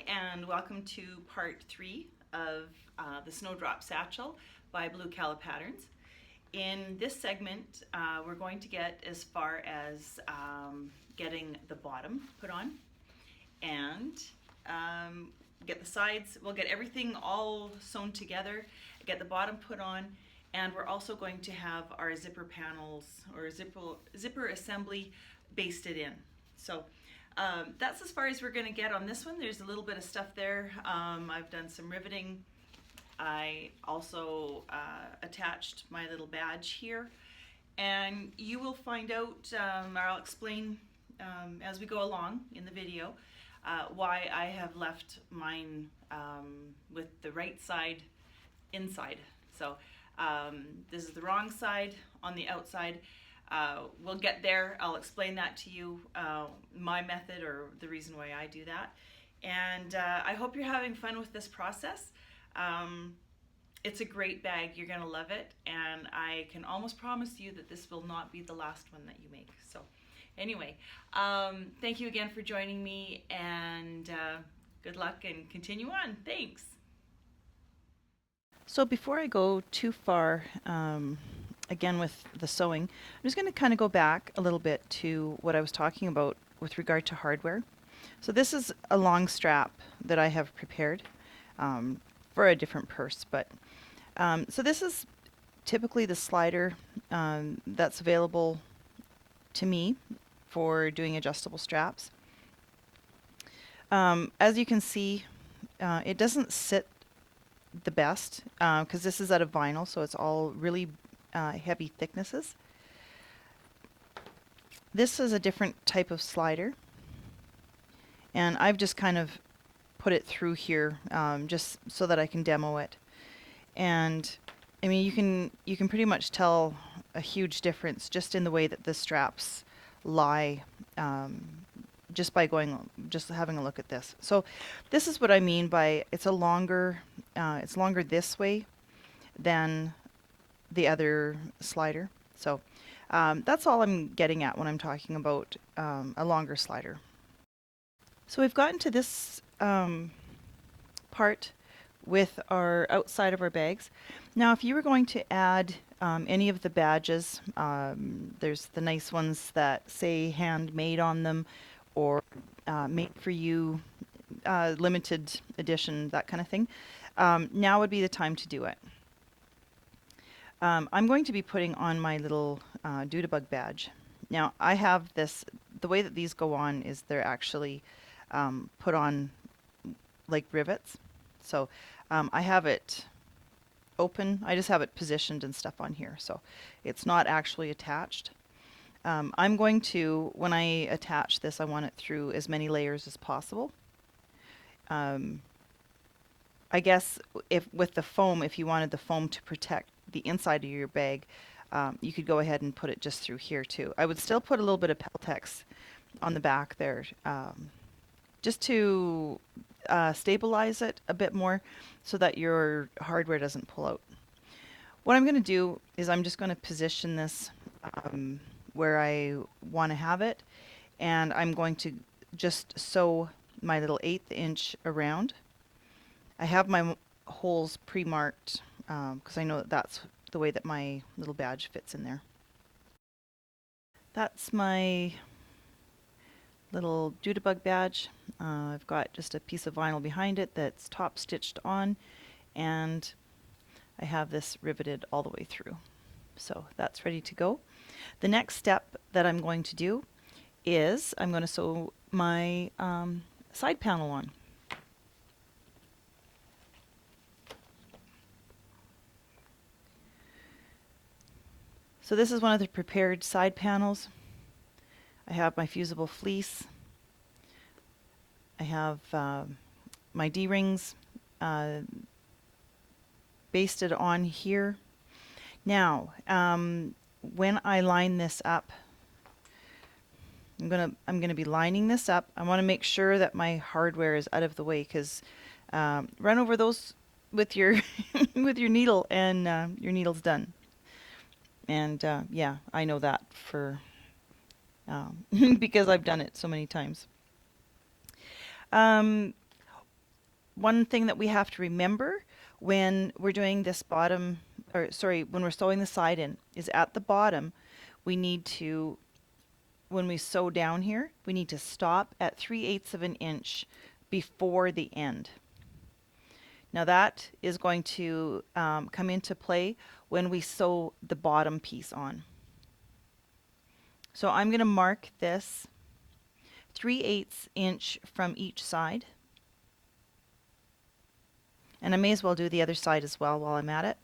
and welcome to part 3 of the Snowdrop Satchel by Blue Calla Patterns. In this segment, we're going to get as far as getting the bottom put on and get the sides. We'll get everything all sewn together, get the bottom put on, and we're also going to have our zipper panels or zipper assembly basted in. So that's as far as we're going to get on this one. There's a little bit of stuff there. I've done some riveting. I also attached my little badge here, and you will find out, or I'll explain as we go along in the video, why I have left mine with the right side inside. So this is the wrong side on the outside. We'll get there. I'll explain that to you, my method or the reason why I do that. And I hope you're having fun with this process. It's a great bag. You're going to love it. And I can almost promise you that this will not be the last one that you make. So anyway, thank you again for joining me, and good luck and continue on. Thanks. So before I go too far, again with the sewing, I'm just going to kind of go back a little bit to what I was talking about with regard to hardware. So this is a long strap that I have prepared for a different purse, but so this is typically the slider that's available to me for doing adjustable straps. As you can see, it doesn't sit the best because this is out of vinyl, so it's all really heavy thicknesses. This is a different type of slider, and I've just kind of put it through here just so that I can demo it. And I mean, you can pretty much tell a huge difference just in the way that the straps lie, just by having a look at this. So this is what I mean by it's longer this way than the other slider. So that's all I'm getting at when I'm talking about a longer slider. So we've gotten to this part with our outside of our bags. Now if you were going to add any of the badges, there's the nice ones that say handmade on them, or made for you, limited edition, that kind of thing. Now would be the time to do it. I'm going to be putting on my little Doodabug badge. Now I have this, the way that these go on is they're actually put on like rivets. So I have it open, I just have it positioned and stuff on here, so it's not actually attached. I'm going to, when I attach this, I want it through as many layers as possible. I guess if with the foam, if you wanted the foam to protect the inside of your bag, you could go ahead and put it just through here too. I would still put a little bit of Peltex on the back there, just to stabilize it a bit more so that your hardware doesn't pull out. What I'm going to do is I'm just going to position this where I want to have it, and I'm going to just sew my little 1/8 inch around. I have my holes pre-marked because I know that that's the way that my little badge fits in there. That's my little Doodabug badge. I've got just a piece of vinyl behind it that's top stitched on, and I have this riveted all the way through. So that's ready to go. The next step that I'm going to do is I'm going to sew my side panel on. So this is one of the prepared side panels. I have my fusible fleece. I have my D-rings basted on here. Now, when I line this up, I'm gonna be lining this up. I want to make sure that my hardware is out of the way, because run over those with your with your needle, and your needle's done. And yeah, I know that for because I've done it so many times. one thing that we have to remember when we're doing this bottom, or sorry, when we're sewing the side in, is at the bottom, we need to, when we sew down here, we need to stop at 3/8 of an inch before the end. Now that is going to come into play when we sew the bottom piece on. So I'm going to mark this 3/8 inch from each side. And I may as well do the other side as well while I'm at it.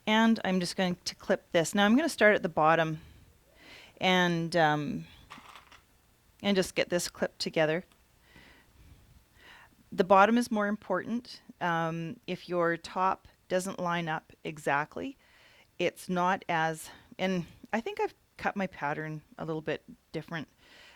And I'm just going to clip this. Now I'm going to start at the bottom and just get this clipped together. The bottom is more important. If your top doesn't line up exactly, it's not as, and I think I've cut my pattern a little bit different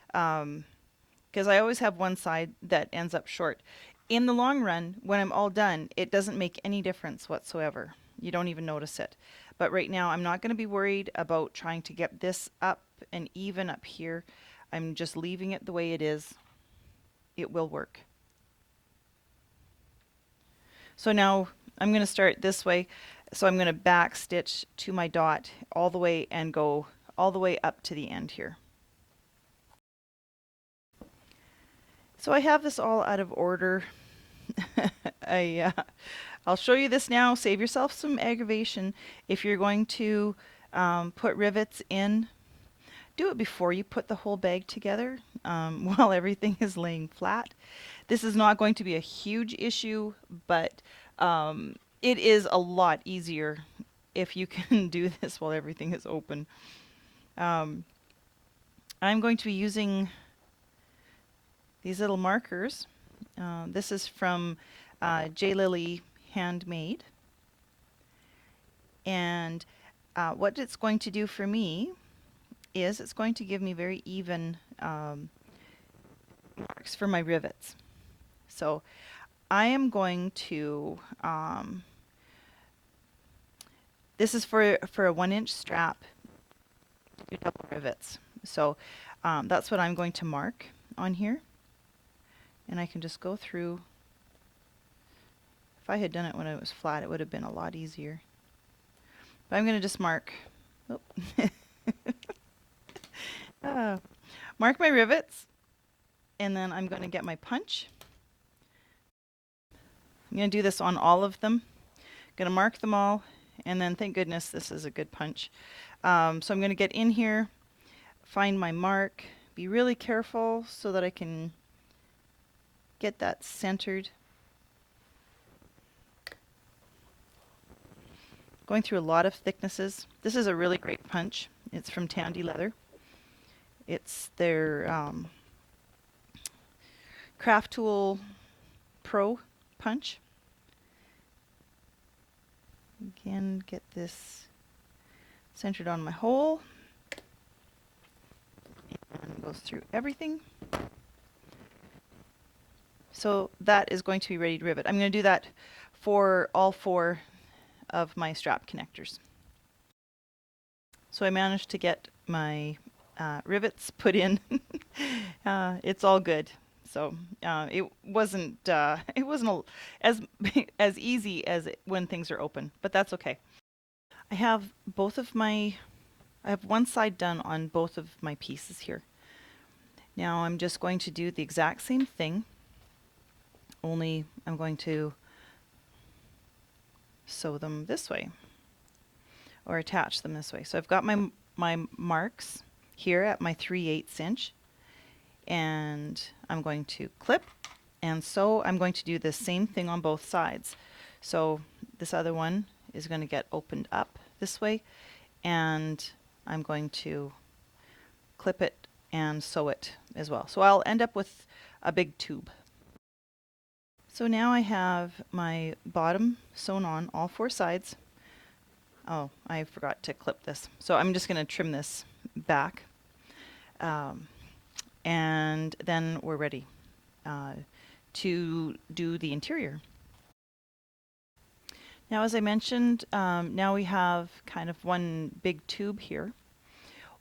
because I always have one side that ends up short. In the long run, when I'm all done, it doesn't make any difference whatsoever. You don't even notice it. But right now, I'm not going to be worried about trying to get this up and even up here. I'm just leaving it the way it is. It will work. So now I'm going to start this way. So I'm going to back stitch to my dot all the way and go all the way up to the end here. So I have this all out of order. I'll show you this now. Save yourself some aggravation. If you're going to put rivets in, do it before you put the whole bag together while everything is laying flat. This is not going to be a huge issue, but it is a lot easier if you can do this while everything is open. I'm going to be using these little markers. This is from J. Lily Handmade. And what it's going to do for me is it's going to give me very even marks for my rivets. So I am going to, this is for a 1-inch strap, do double rivets. So that's what I'm going to mark on here. And I can just go through. If I had done it when it was flat, it would have been a lot easier. But I'm going to just mark, mark my rivets, and then I'm going to get my punch. I'm going to do this on all of them. I'm going to mark them all, and then thank goodness this is a good punch. So I'm going to get in here, find my mark, be really careful so that I can get that centered. Going through a lot of thicknesses. This is a really great punch. It's from Tandy Leather. It's their Craft Tool Pro punch. Again, get this centered on my hole. And goes through everything. So that is going to be ready to rivet. I'm going to do that for all 4 of my strap connectors. So I managed to get my rivets put in. It's all good. So it wasn't as easy as when things are open, but that's okay. I have one side done on both of my pieces here. Now I'm just going to do the exact same thing, only I'm going to sew them this way or attach them this way. So I've got my marks here at my 3/8 inch, and I'm going to clip, and so I'm going to do the same thing on both sides. So this other one is going to get opened up this way, and I'm going to clip it and sew it as well. So I'll end up with a big tube. So now I have my bottom sewn on all 4 sides. Oh, I forgot to clip this. So I'm just going to trim this back. And then we're ready to do the interior. Now, as I mentioned, now we have kind of one big tube here.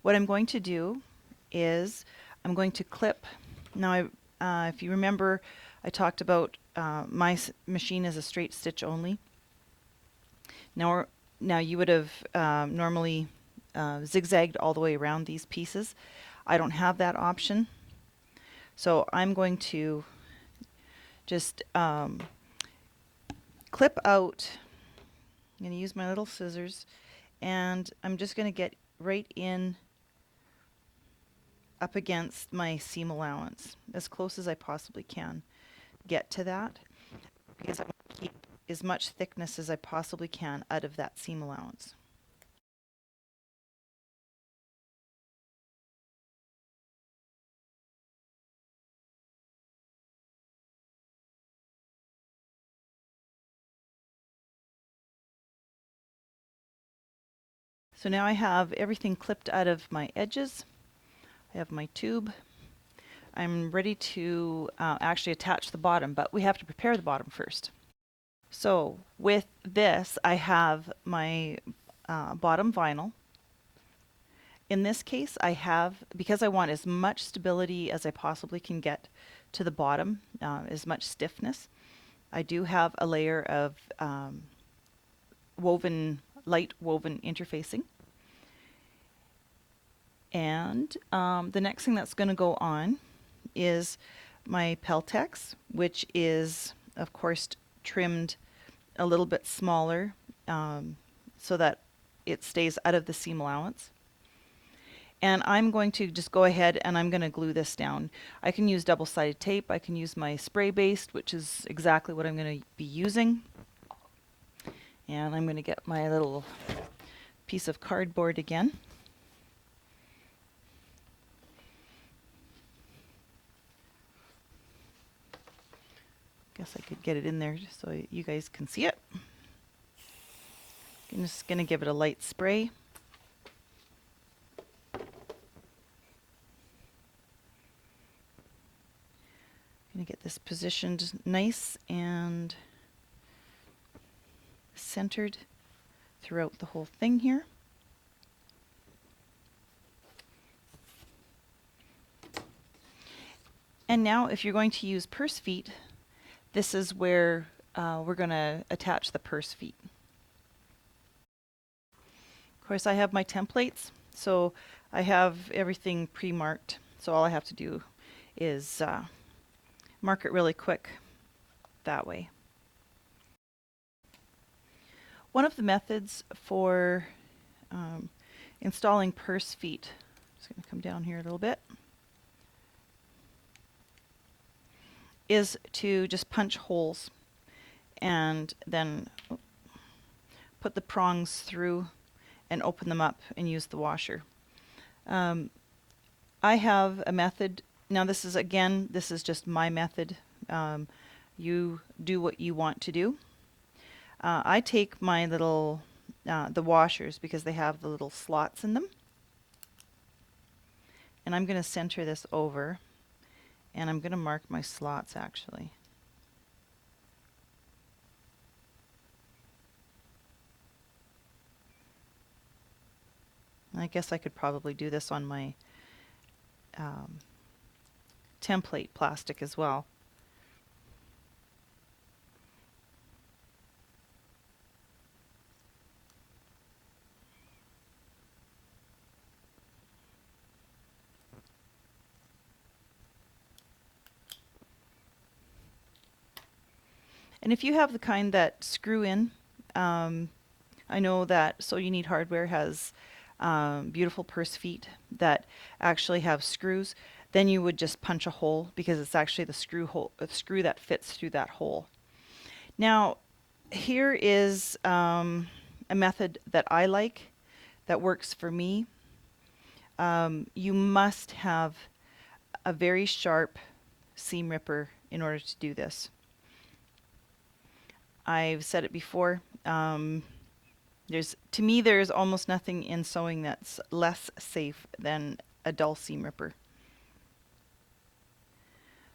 What I'm going to do is I'm going to clip. Now, if you remember, I talked about my machine is a straight stitch only. Now you would have normally zigzagged all the way around these pieces. I don't have that option. So I'm going to just clip out. I'm going to use my little scissors, and I'm just going to get right in up against my seam allowance, as close as I possibly can get to that, because I want to keep as much thickness as I possibly can out of that seam allowance. So now I have everything clipped out of my edges. I have my tube. I'm ready to actually attach the bottom, but we have to prepare the bottom first. So with this, I have my bottom vinyl. In this case, I have, because I want as much stability as I possibly can get to the bottom, as much stiffness, I do have a layer of light woven interfacing. And the next thing that's going to go on is my Peltex, which is, of course, trimmed a little bit smaller so that it stays out of the seam allowance. And I'm going to just go ahead and I'm going to glue this down. I can use double-sided tape. I can use my spray-based, which is exactly what I'm going to be using. And I'm going to get my little piece of cardboard again. Guess I could get it in there just so you guys can see it. I'm just going to give it a light spray. Going to get this positioned nice and centered throughout the whole thing here. And now if you're going to use purse feet, this is where we're going to attach the purse feet. Of course, I have my templates, so I have everything pre-marked. So all I have to do is mark it really quick that way. One of the methods for installing purse feet, I'm just going to come down here a little bit, is to just punch holes and then put the prongs through and open them up and use the washer. I have a method. Now this is just my method. You do what you want to do. I take my little, the washers, because they have the little slots in them. And I'm going to center this over. And I'm going to mark my slots actually. I guess I could probably do this on my template plastic as well. And if you have the kind that screw in, I know that So You Need Hardware has beautiful purse feet that actually have screws. Then you would just punch a hole, because it's actually the screw that fits through that hole. Now, here is a method that I like that works for me. You must have a very sharp seam ripper in order to do this. I've said it before. To me, there's almost nothing in sewing that's less safe than a dull seam ripper.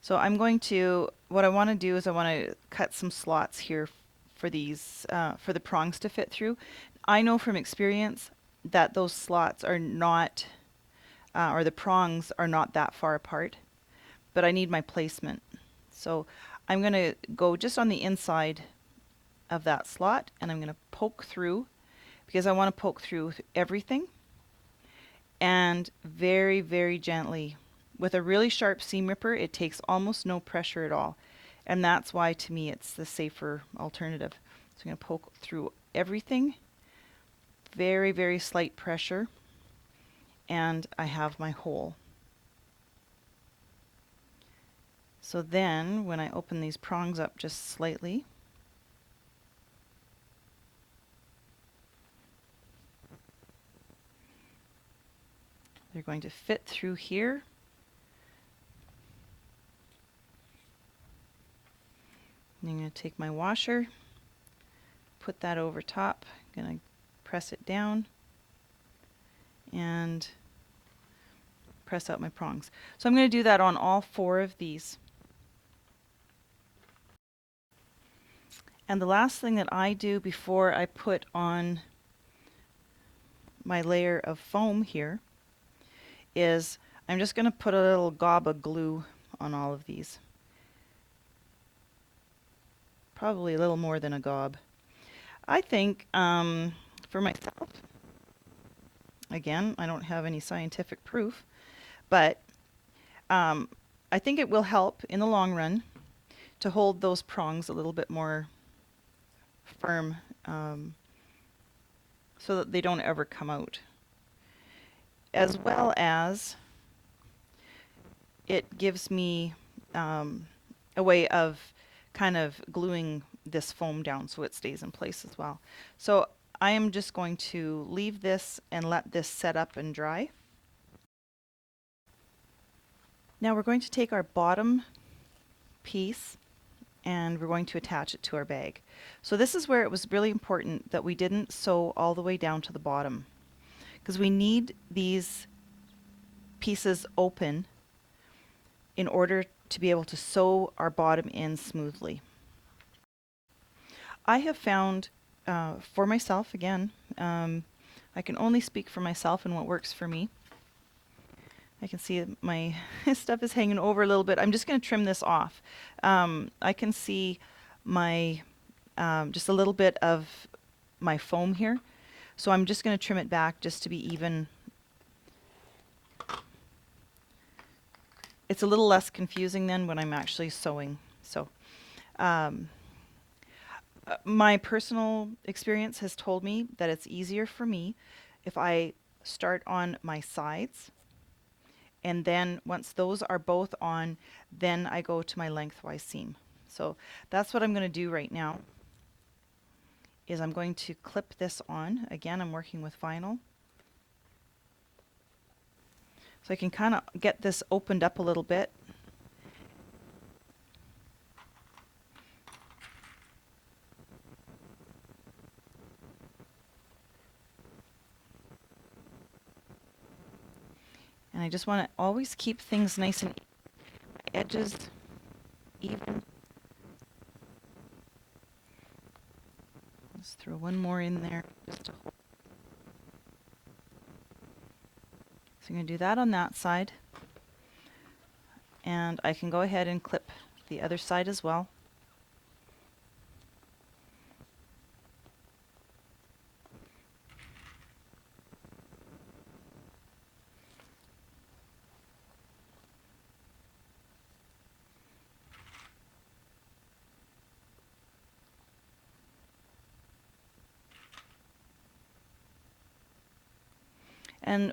So what I want to do is I want to cut some slots here for these for the prongs to fit through. I know from experience that those slots are not, or the prongs are not that far apart, but I need my placement. So I'm going to go just on the inside of that slot, and I'm going to poke through, because I want to poke through everything, and very, very gently. With a really sharp seam ripper, it takes almost no pressure at all. And that's why, to me, it's the safer alternative. So I'm going to poke through everything. Very, very slight pressure. And I have my hole. So then, when I open these prongs up just slightly, they're going to fit through here. And I'm going to take my washer, put that over top. I'm going to press it down and press out my prongs. So I'm going to do that on all 4 of these. And the last thing that I do before I put on my layer of foam here is I'm just going to put a little gob of glue on all of these. Probably a little more than a gob. I think for myself, again, I don't have any scientific proof, but I think it will help in the long run to hold those prongs a little bit more firm, so that they don't ever come out. As well as it gives me a way of kind of gluing this foam down so it stays in place as well. So I am just going to leave this and let this set up and dry. Now we're going to take our bottom piece and we're going to attach it to our bag. So this is where it was really important that we didn't sew all the way down to the bottom, because we need these pieces open in order to be able to sew our bottom in smoothly. I have found for myself, again, I can only speak for myself and what works for me. I can see my stuff is hanging over a little bit. I'm just going to trim this off. I can see my just a little bit of my foam here. So I'm just going to trim it back just to be even. It's a little less confusing then when I'm actually sewing. So my personal experience has told me that it's easier for me if I start on my sides, and then once those are both on, then I go to my lengthwise seam. So that's what I'm going to do right now, is I'm going to clip this on. Again, I'm working with vinyl. So I can kind of get this opened up a little bit. And I just want to always keep things nice and edges even. Let's throw one more in there just to hold. So I'm going to do that on that side. And I can go ahead and clip the other side as well. And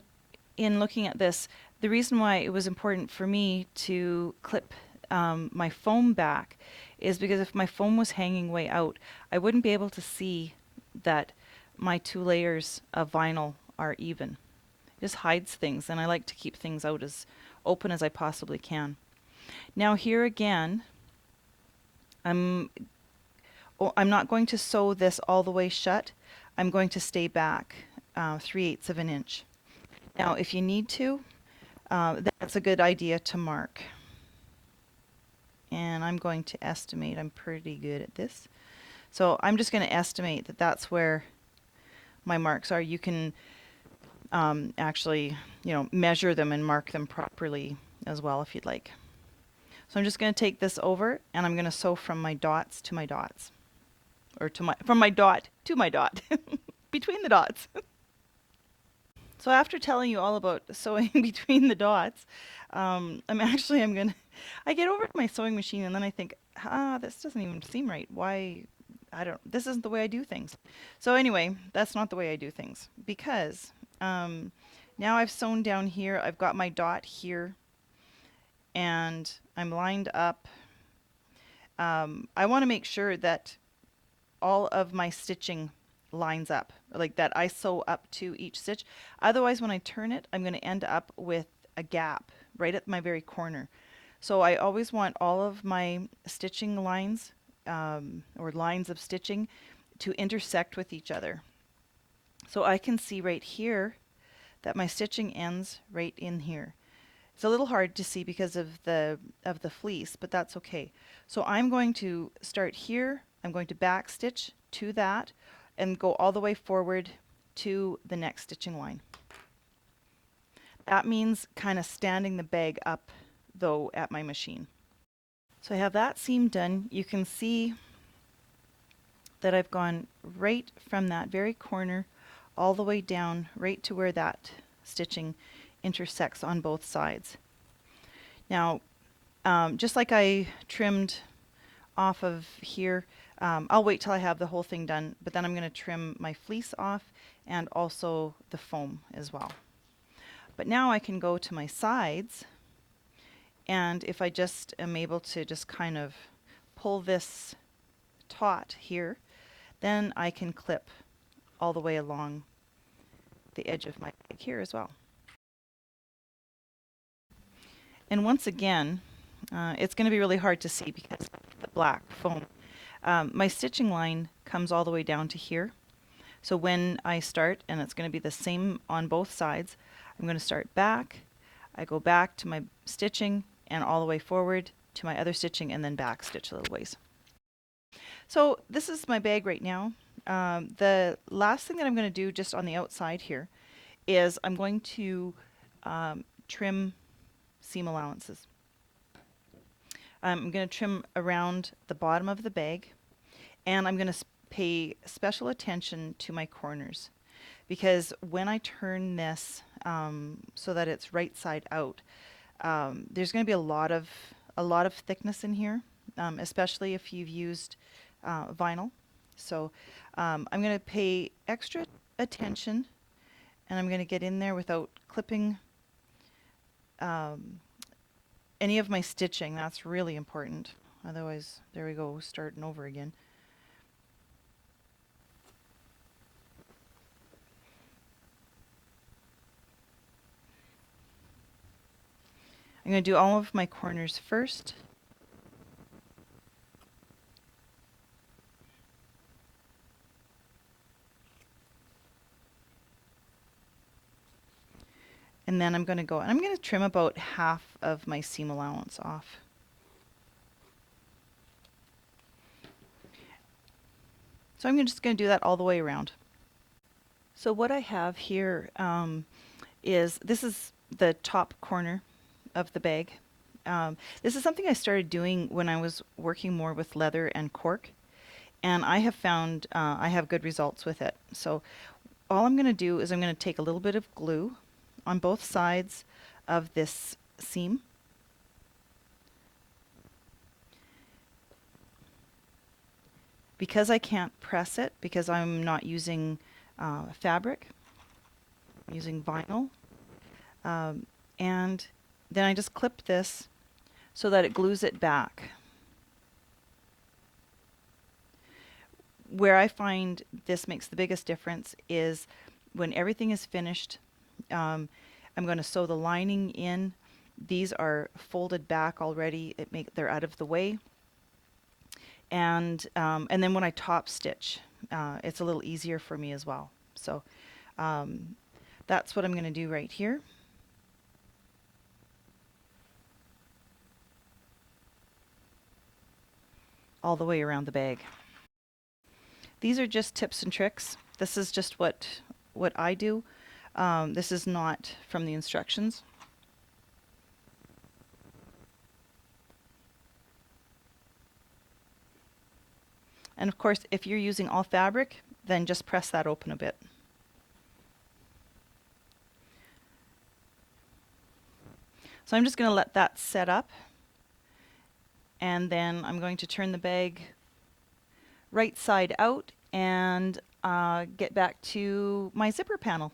in looking at this, the reason why it was important for me to clip my foam back is because if my foam was hanging way out, I wouldn't be able to see that my 2 layers of vinyl are even. It just hides things, and I like to keep things out as open as I possibly can. Now here again, I'm not going to sew this all the way shut. I'm going to stay back 3/8 of an inch. Now, if you need to, that's a good idea to mark. And I'm going to estimate. I'm pretty good at this. So I'm just going to estimate that that's where my marks are. You can actually, measure them and mark them properly as well if you'd like. So I'm just going to take this over and I'm going to sew from my dots to my dots. Or from my dot to my dot. Between the dots. So after telling you all about sewing between the dots, I get over to my sewing machine and then I think, this doesn't even seem right. Why? This isn't the way I do things. So anyway, that's not the way I do things because now I've sewn down here. I've got my dot here and I'm lined up. I want to make sure that all of my stitching lines up, like that I sew up to each stitch. Otherwise, when I turn it, I'm going to end up with a gap right at my very corner. So I always want all of my stitching lines or lines of stitching to intersect with each other. So I can see right here that my stitching ends right in here. It's a little hard to see because of the fleece, but that's okay. So I'm going to start here. I'm going to back stitch to that and go all the way forward to the next stitching line. That means kind of standing the bag up though at my machine. So I have that seam done. You can see that I've gone right from that very corner all the way down right to where that stitching intersects on both sides. Now, just like I trimmed off of here, I'll wait till I have the whole thing done, but then I'm going to trim my fleece off and also the foam as well. But now I can go to my sides, and if I just am able to just kind of pull this taut here, then I can clip all the way along the edge of my bag here as well. And once again, it's going to be really hard to see because of the black foam. My stitching line comes all the way down to here. So when I start, and it's going to be the same on both sides, I'm going to start back, I go back to my stitching and all the way forward to my other stitching and then back stitch a little ways. So this is my bag right now. The last thing that I'm going to do just on the outside here is I'm going to trim seam allowances. I'm going to trim around the bottom of the bag, and I'm going to pay special attention to my corners, because when I turn this so that it's right side out, there's going to be a lot of thickness in here, especially if you've used vinyl. So I'm going to pay extra attention, and I'm going to get in there without clipping any of my stitching. That's really important. Otherwise, there we go, starting over again. I'm going to do all of my corners first. And then I'm going to go, and I'm going to trim about half of my seam allowance off. So I'm just going to do that all the way around. So what I have here is, this is the top corner of the bag. This is something I started doing when I was working more with leather and cork, and I have found I have good results with it. So all I'm going to do is I'm going to take a little bit of glue on both sides of this seam. Because I can't press it, because I'm not using fabric, I'm using vinyl, and then I just clip this so that it glues it back. Where I find this makes the biggest difference is when everything is finished, I'm going to sew the lining in. These are folded back already. They're out of the way. And then when I top stitch, it's a little easier for me as well. So that's what I'm going to do right here. All the way around the bag. These are just tips and tricks. This is just what I do. This is not from the instructions. And of course, if you're using all fabric, then just press that open a bit. So I'm just going to let that set up. And then I'm going to turn the bag right side out and get back to my zipper panel.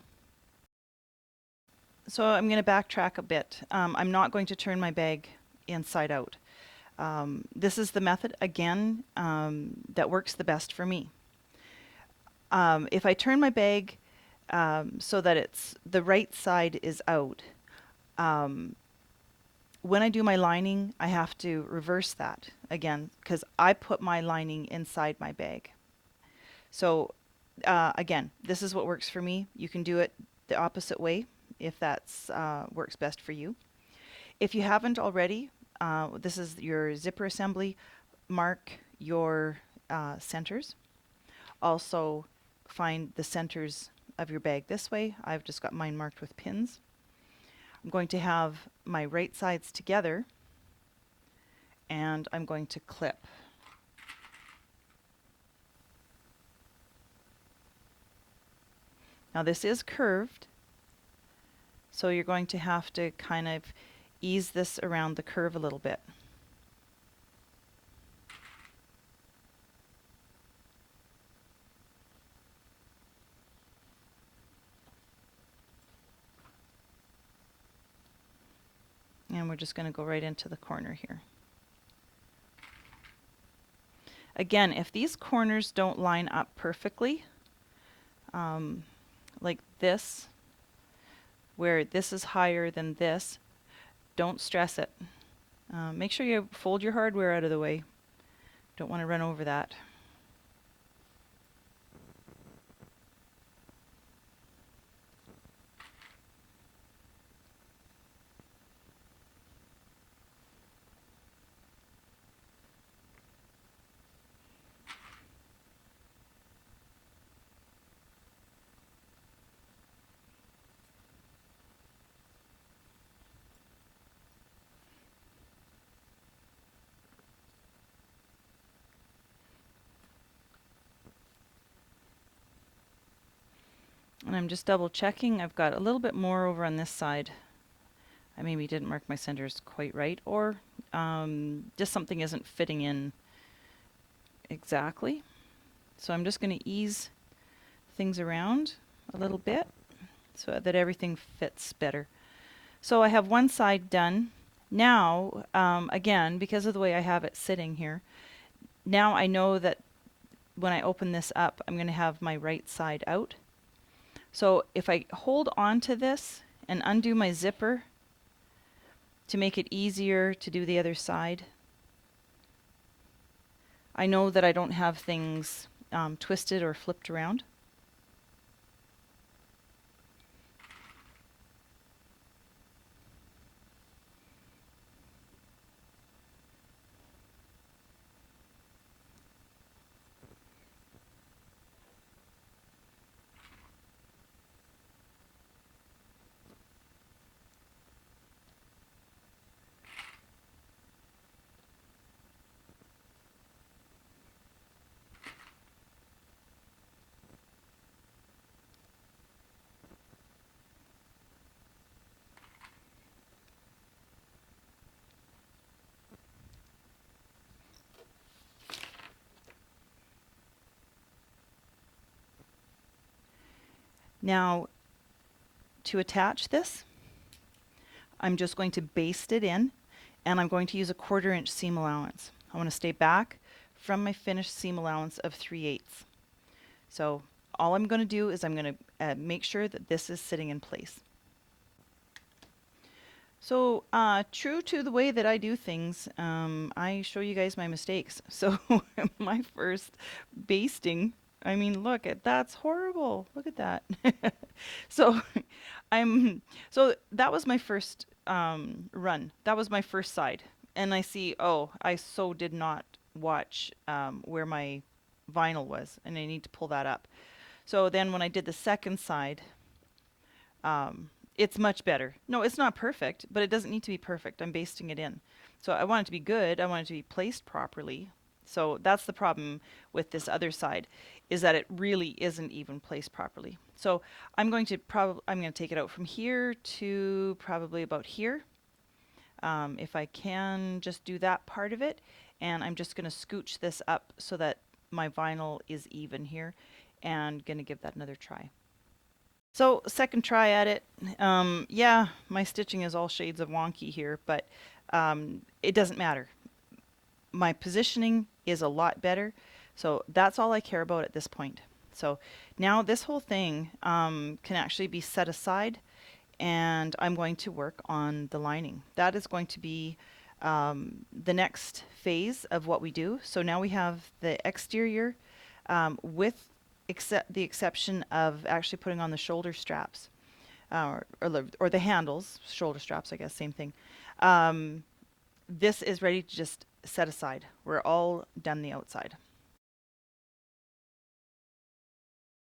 So I'm going to backtrack a bit. I'm not going to turn my bag inside out. This is the method, again, that works the best for me. If I turn my bag so that it's the right side is out, when I do my lining, I have to reverse that again because I put my lining inside my bag. So again, this is what works for me. You can do it the opposite way if that's works best for you. If you haven't already, this is your zipper assembly. Mark your centers. Also find the centers of your bag this way. I've just got mine marked with pins. I'm going to have my right sides together and I'm going to clip. Now this is curved, so you're going to have to kind of ease this around the curve a little bit. And we're just going to go right into the corner here. Again, if these corners don't line up perfectly, like this, where this is higher than this, don't stress it. Make sure you fold your hardware out of the way. Don't want to run over that. And I'm just double checking. I've got a little bit more over on this side. I maybe didn't mark my centers quite right, or just something isn't fitting in exactly. So I'm just going to ease things around a little bit so that everything fits better. So I have one side done. Now, again, because of the way I have it sitting here, now I know that when I open this up, I'm going to have my right side out. So if I hold on to this and undo my zipper to make it easier to do the other side, I know that I don't have things twisted or flipped around. Now, to attach this, I'm just going to baste it in, and I'm going to use a 1/4 inch seam allowance. I want to stay back from my finished seam allowance of 3/8. So all I'm going to do is I'm going to make sure that this is sitting in place. So true to the way that I do things, I show you guys my mistakes. So my first basting, I mean, look at that's horrible. Look at that. So so that was my first run. That was my first side, and I see, oh, I so did not watch where my vinyl was, and I need to pull that up. So then when I did the second side, it's much better. No, it's not perfect, but it doesn't need to be perfect. I'm basting it in. So I want it to be good. I want it to be placed properly. So that's the problem with this other side, is that it really isn't even placed properly. So I'm going to take it out from here to probably about here. If I can just do that part of it, and I'm just going to scooch this up so that my vinyl is even here, and going to give that another try. So second try at it. Yeah, my stitching is all shades of wonky here, but it doesn't matter. My positioning is a lot better, so that's all I care about at this point. So now this whole thing can actually be set aside, and I'm going to work on the lining. That is going to be the next phase of what we do. So now we have the exterior with the exception of actually putting on the shoulder straps or the handles, shoulder straps, I guess, same thing. This is ready to just set aside. We're all done the outside.